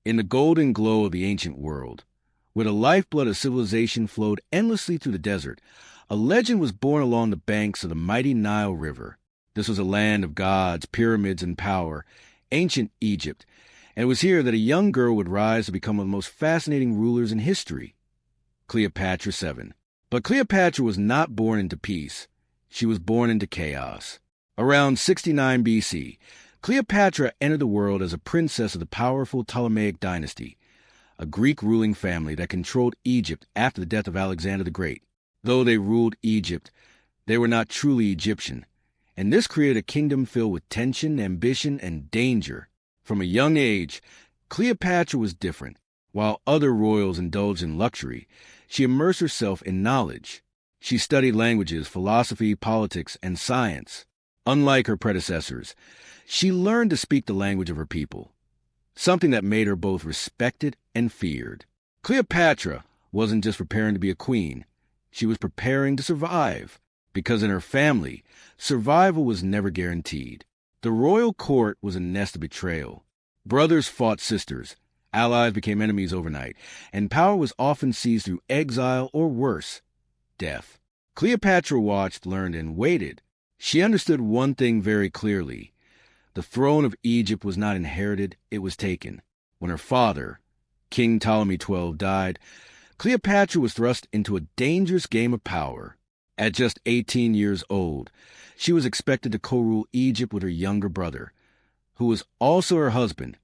In the golden glow of the ancient world, where the lifeblood of civilization flowed endlessly through the desert, a legend was born along the banks of the mighty Nile River. This was a land of gods, pyramids, and power, ancient Egypt, and it was here that a young girl would rise to become one of the most fascinating rulers in history, Cleopatra VII. But Cleopatra was not born into peace. She was born into chaos. Around 69 BC, Cleopatra entered the world as a princess of the powerful Ptolemaic dynasty, a Greek ruling family that controlled Egypt after the death of Alexander the Great. Though they ruled Egypt, they were not truly Egyptian, and this created a kingdom filled with tension, ambition, and danger. From a young age, Cleopatra was different. While other royals indulged in luxury, she immersed herself in knowledge. She studied languages, philosophy, politics, and science. Unlike her predecessors, she learned to speak the language of her people, something that made her both respected and feared. Cleopatra wasn't just preparing to be a queen. She was preparing to survive, because in her family, survival was never guaranteed. The royal court was a nest of betrayal. Brothers fought sisters, allies became enemies overnight, and power was often seized through exile or worse, death. Cleopatra watched, learned, and waited. She understood one thing very clearly. The throne of Egypt was not inherited, it was taken. When her father, King Ptolemy XII, died, Cleopatra was thrust into a dangerous game of power. At just 18 years old, she was expected to co-rule Egypt with her younger brother, who was also her husband,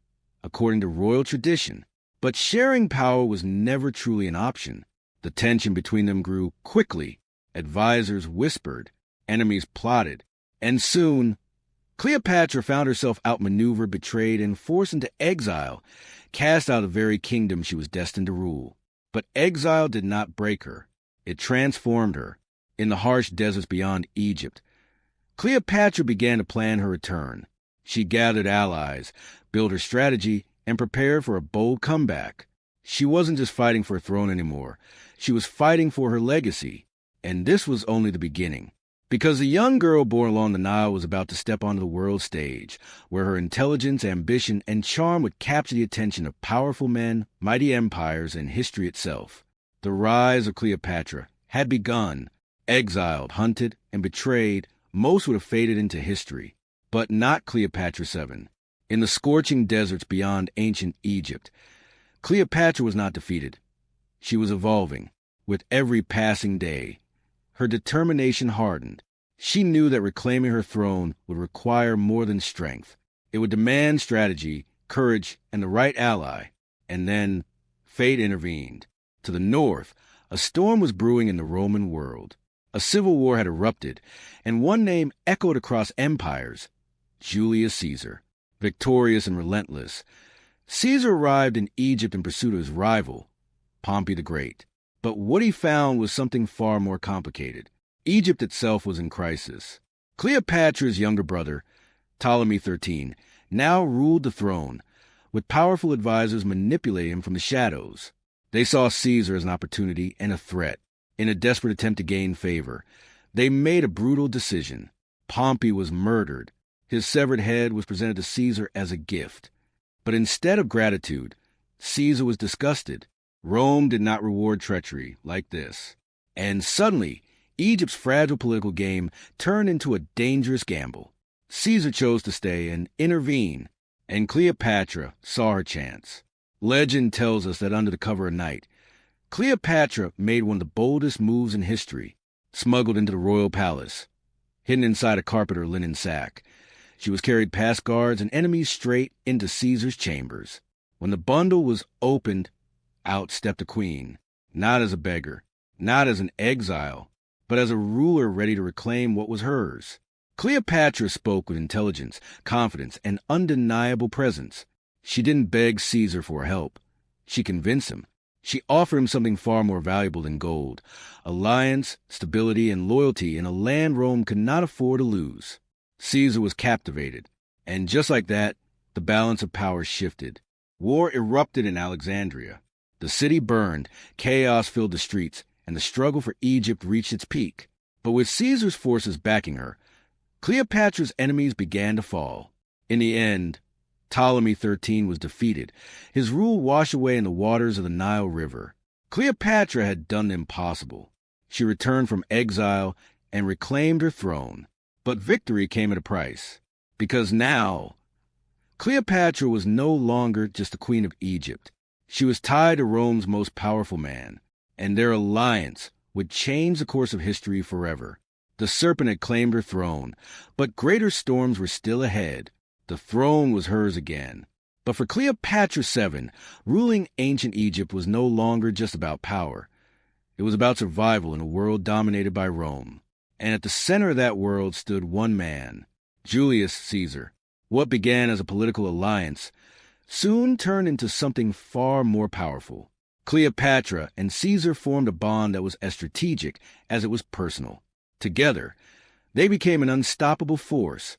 according to royal tradition. But sharing power was never truly an option. The tension between them grew quickly. Advisors whispered, enemies plotted, and soon Cleopatra found herself outmaneuvered, betrayed, and forced into exile, cast out of the very kingdom she was destined to rule. But exile did not break her. It transformed her. In the harsh deserts beyond Egypt, Cleopatra began to plan her return. She gathered allies, built her strategy, and prepared for a bold comeback. She wasn't just fighting for a throne anymore. She was fighting for her legacy. And this was only the beginning. Because the young girl born along the Nile was about to step onto the world stage, where her intelligence, ambition, and charm would capture the attention of powerful men, mighty empires, and history itself. The rise of Cleopatra had begun. Exiled, hunted, and betrayed, most would have faded into history. But not Cleopatra VII. In the scorching deserts beyond ancient Egypt, Cleopatra was not defeated. She was evolving. With every passing day, her determination hardened. She knew that reclaiming her throne would require more than strength. It would demand strategy, courage, and the right ally. And then, fate intervened. To the north, a storm was brewing in the Roman world. A civil war had erupted, and one name echoed across empires: Julius Caesar. Victorious and relentless, Caesar arrived in Egypt in pursuit of his rival, Pompey the Great. But what he found was something far more complicated. Egypt itself was in crisis. Cleopatra's younger brother, Ptolemy XIII, now ruled the throne, with powerful advisors manipulating him from the shadows. They saw Caesar as an opportunity and a threat. In a desperate attempt to gain favor, they made a brutal decision. Pompey was murdered. His severed head was presented to Caesar as a gift. But instead of gratitude, Caesar was disgusted. Rome did not reward treachery like this. And suddenly, Egypt's fragile political game turned into a dangerous gamble. Caesar chose to stay and intervene, and Cleopatra saw her chance. Legend tells us that under the cover of night, Cleopatra made one of the boldest moves in history, smuggled into the royal palace. Hidden inside a carpet or linen sack, she was carried past guards and enemies straight into Caesar's chambers. When the bundle was opened, out stepped a queen, not as a beggar, not as an exile, but as a ruler ready to reclaim what was hers. Cleopatra spoke with intelligence, confidence, and undeniable presence. She didn't beg Caesar for help. She convinced him. She offered him something far more valuable than gold: alliance, stability, and loyalty in a land Rome could not afford to lose. Caesar was captivated, and just like that, the balance of power shifted. War erupted in Alexandria. The city burned, chaos filled the streets, and the struggle for Egypt reached its peak. But with Caesar's forces backing her, Cleopatra's enemies began to fall. In the end, Ptolemy XIII was defeated, his rule washed away in the waters of the Nile River. Cleopatra had done the impossible. She returned from exile and reclaimed her throne. But victory came at a price, because now Cleopatra was no longer just the queen of Egypt. She was tied to Rome's most powerful man, and their alliance would change the course of history forever. The serpent had claimed her throne, but greater storms were still ahead. The throne was hers again. But for Cleopatra VII, ruling ancient Egypt was no longer just about power. It was about survival in a world dominated by Rome. And at the center of that world stood one man, Julius Caesar. What began as a political alliance soon turned into something far more powerful. Cleopatra and Caesar formed a bond that was as strategic as it was personal. Together, they became an unstoppable force.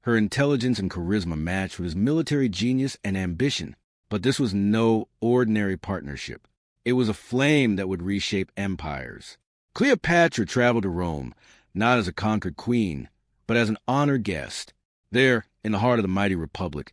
Her intelligence and charisma matched with his military genius and ambition. But this was no ordinary partnership. It was a flame that would reshape empires. Cleopatra traveled to Rome, not as a conquered queen, but as an honored guest. There, in the heart of the mighty republic,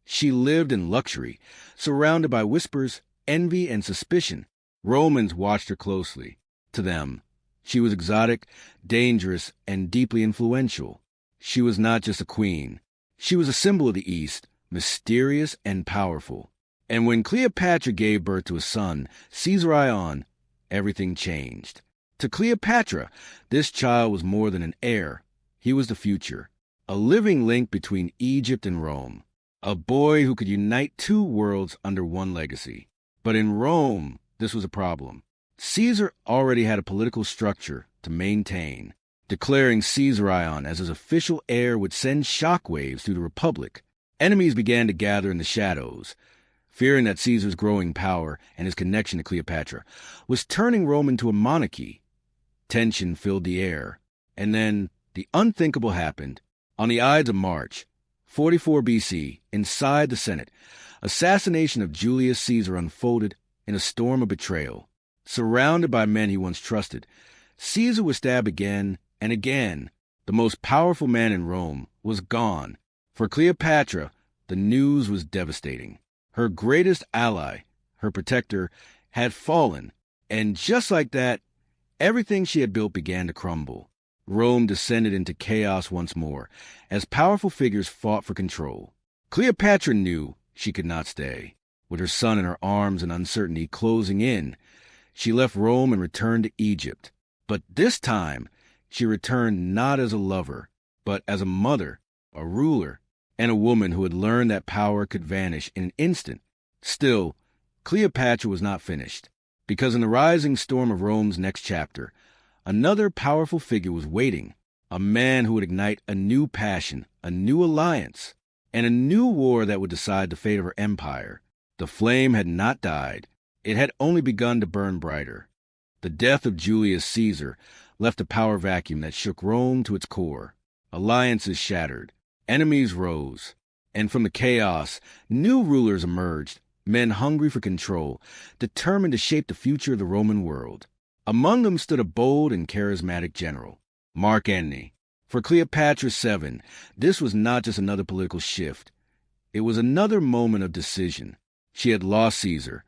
she lived in luxury, surrounded by whispers, envy, and suspicion. Romans watched her closely. To them, she was exotic, dangerous, and deeply influential. She was not just a queen. She was a symbol of the East, mysterious and powerful. And when Cleopatra gave birth to a son, Caesarion, everything changed. To Cleopatra, this child was more than an heir. He was the future, a living link between Egypt and Rome, a boy who could unite two worlds under one legacy. But in Rome, this was a problem. Caesar already had a political structure to maintain. Declaring Caesarion as his official heir would send shockwaves through the Republic. Enemies began to gather in the shadows, fearing that Caesar's growing power and his connection to Cleopatra was turning Rome into a monarchy. Tension filled the air, and then the unthinkable happened. On the Ides of March, 44 BC, inside the Senate, assassination of Julius Caesar unfolded in a storm of betrayal. Surrounded by men he once trusted, Caesar was stabbed again and again. The most powerful man in Rome was gone. For Cleopatra, the news was devastating. Her greatest ally, her protector, had fallen, and just like that, everything she had built began to crumble. Rome descended into chaos once more, as powerful figures fought for control. Cleopatra knew she could not stay. With her son in her arms and uncertainty closing in, she left Rome and returned to Egypt. But this time, she returned not as a lover, but as a mother, a ruler, and a woman who had learned that power could vanish in an instant. Still, Cleopatra was not finished, because in the rising storm of Rome's next chapter, another powerful figure was waiting, a man who would ignite a new passion, a new alliance, and a new war that would decide the fate of her empire. The flame had not died. It had only begun to burn brighter. The death of Julius Caesar left a power vacuum that shook Rome to its core. Alliances shattered. Enemies rose. And from the chaos, new rulers emerged, men hungry for control, determined to shape the future of the Roman world. Among them stood a bold and charismatic general, Mark Antony. For Cleopatra VII, this was not just another political shift. It was another moment of decision. She had lost Caesar,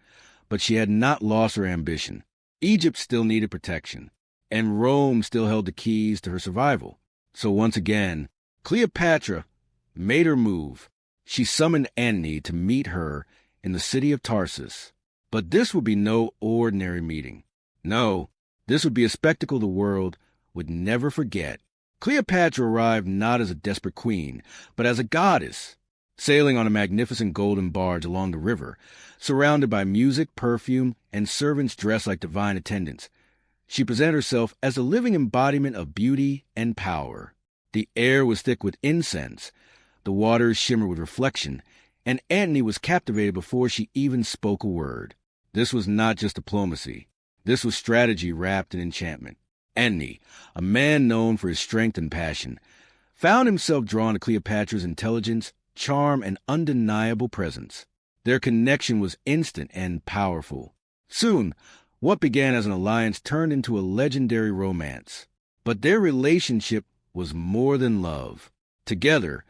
but she had not lost her ambition. Egypt still needed protection, and Rome still held the keys to her survival. So once again, Cleopatra made her move. She summoned Antony to meet her in the city of Tarsus. But this would be no ordinary meeting. No, this would be a spectacle the world would never forget. Cleopatra arrived not as a desperate queen, but as a goddess, sailing on a magnificent golden barge along the river, surrounded by music, perfume, and servants dressed like divine attendants. She presented herself as a living embodiment of beauty and power. The air was thick with incense, the waters shimmered with reflection, and Antony was captivated before she even spoke a word. This was not just diplomacy. This was strategy wrapped in enchantment. Antony, a man known for his strength and passion, found himself drawn to Cleopatra's intelligence, charm, and undeniable presence. Their connection was instant and powerful. Soon, what began as an alliance turned into a legendary romance. But their relationship was more than love. Together,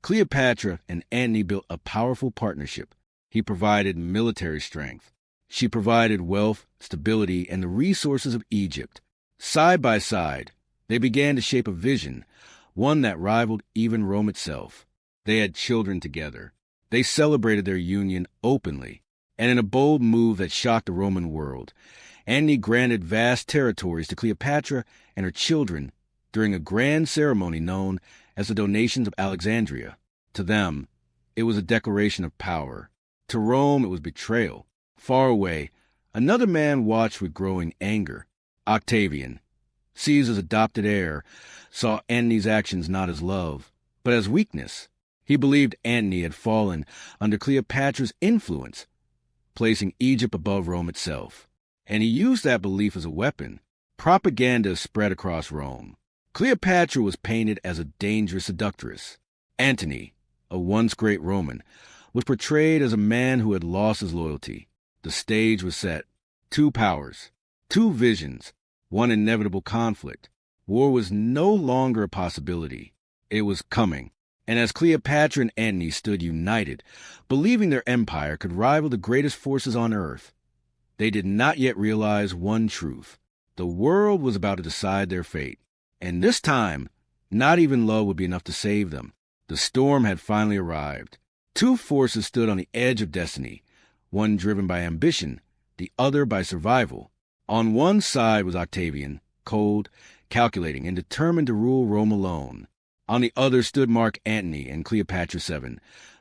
Cleopatra and Antony built a powerful partnership. He provided military strength. She provided wealth, stability, and the resources of Egypt. Side by side, they began to shape a vision, one that rivaled even Rome itself. They had children together. They celebrated their union openly, and in a bold move that shocked the Roman world, Antony granted vast territories to Cleopatra and her children during a grand ceremony known as the Donations of Alexandria. To them, it was a declaration of power. To Rome, it was betrayal. Far away, another man watched with growing anger. Octavian, Caesar's adopted heir, saw Antony's actions not as love, but as weakness. He believed Antony had fallen under Cleopatra's influence, placing Egypt above Rome itself. And he used that belief as a weapon. Propaganda spread across Rome. Cleopatra was painted as a dangerous seductress. Antony, a once great Roman, was portrayed as a man who had lost his loyalty. The stage was set. Two powers, two visions, one inevitable conflict. War was no longer a possibility. It was coming. And as Cleopatra and Antony stood united, believing their empire could rival the greatest forces on earth, they did not yet realize one truth. The world was about to decide their fate. And this time, not even love would be enough to save them. The storm had finally arrived. Two forces stood on the edge of destiny, one driven by ambition, the other by survival. On one side was Octavian, cold, calculating, and determined to rule Rome alone. On the other stood Mark Antony and Cleopatra VII,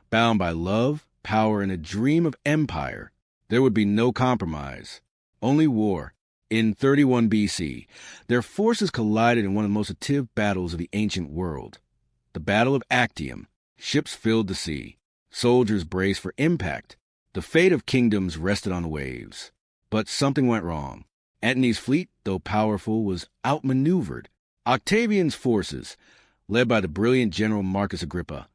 bound by love, power, and a dream of empire. There would be no compromise, only war. In 31 BC, their forces collided in one of the most active battles of the ancient world. The Battle of Actium. Ships filled the sea. Soldiers braced for impact. The fate of kingdoms rested on the waves. But something went wrong. Antony's fleet, though powerful, was outmaneuvered. Octavian's forces, led by the brilliant general Marcus Agrippa,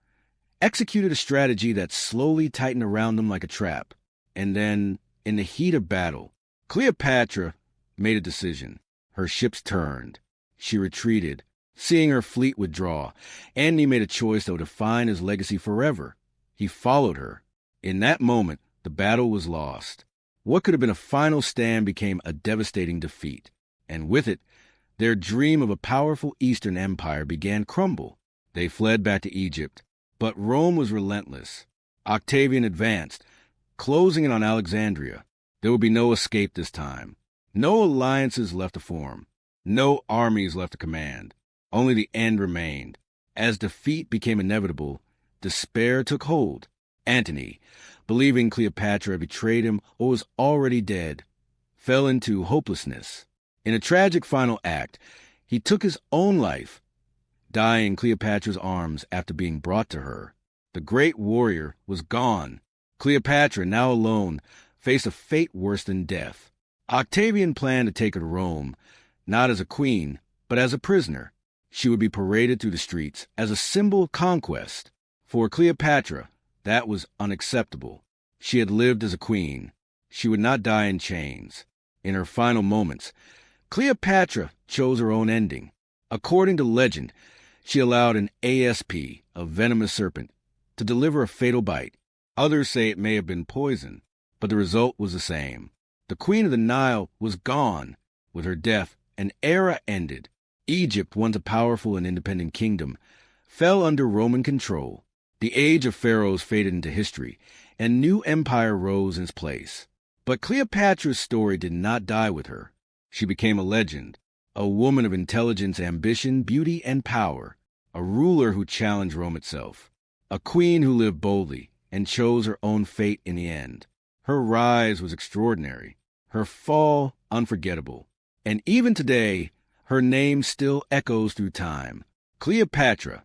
executed a strategy that slowly tightened around them like a trap. And then, in the heat of battle, Cleopatra made a decision. Her ships turned. She retreated, seeing her fleet withdraw. Antony made a choice that would define his legacy forever. He followed her. In that moment, the battle was lost. What could have been a final stand became a devastating defeat. And with it, their dream of a powerful Eastern empire began to crumble. They fled back to Egypt. But Rome was relentless. Octavian advanced, closing in on Alexandria. There would be no escape this time. No alliances left to form. No armies left to command. Only the end remained. As defeat became inevitable, despair took hold. Antony, believing Cleopatra had betrayed him or was already dead, fell into hopelessness. In a tragic final act, he took his own life, dying in Cleopatra's arms after being brought to her. The great warrior was gone. Cleopatra, now alone, faced a fate worse than death. Octavian planned to take her to Rome, not as a queen, but as a prisoner. She would be paraded through the streets as a symbol of conquest. For Cleopatra, that was unacceptable. She had lived as a queen. She would not die in chains. In her final moments, Cleopatra chose her own ending. According to legend, she allowed an asp, a venomous serpent, to deliver a fatal bite. Others say it may have been poison, but the result was the same. The Queen of the Nile was gone. With her death, an era ended. Egypt, once a powerful and independent kingdom, fell under Roman control. The age of pharaohs faded into history, and new empire rose in its place. But Cleopatra's story did not die with her. She became a legend, a woman of intelligence, ambition, beauty, and power, a ruler who challenged Rome itself, a queen who lived boldly and chose her own fate in the end. Her rise was extraordinary, her fall unforgettable, and even today, her name still echoes through time. Cleopatra,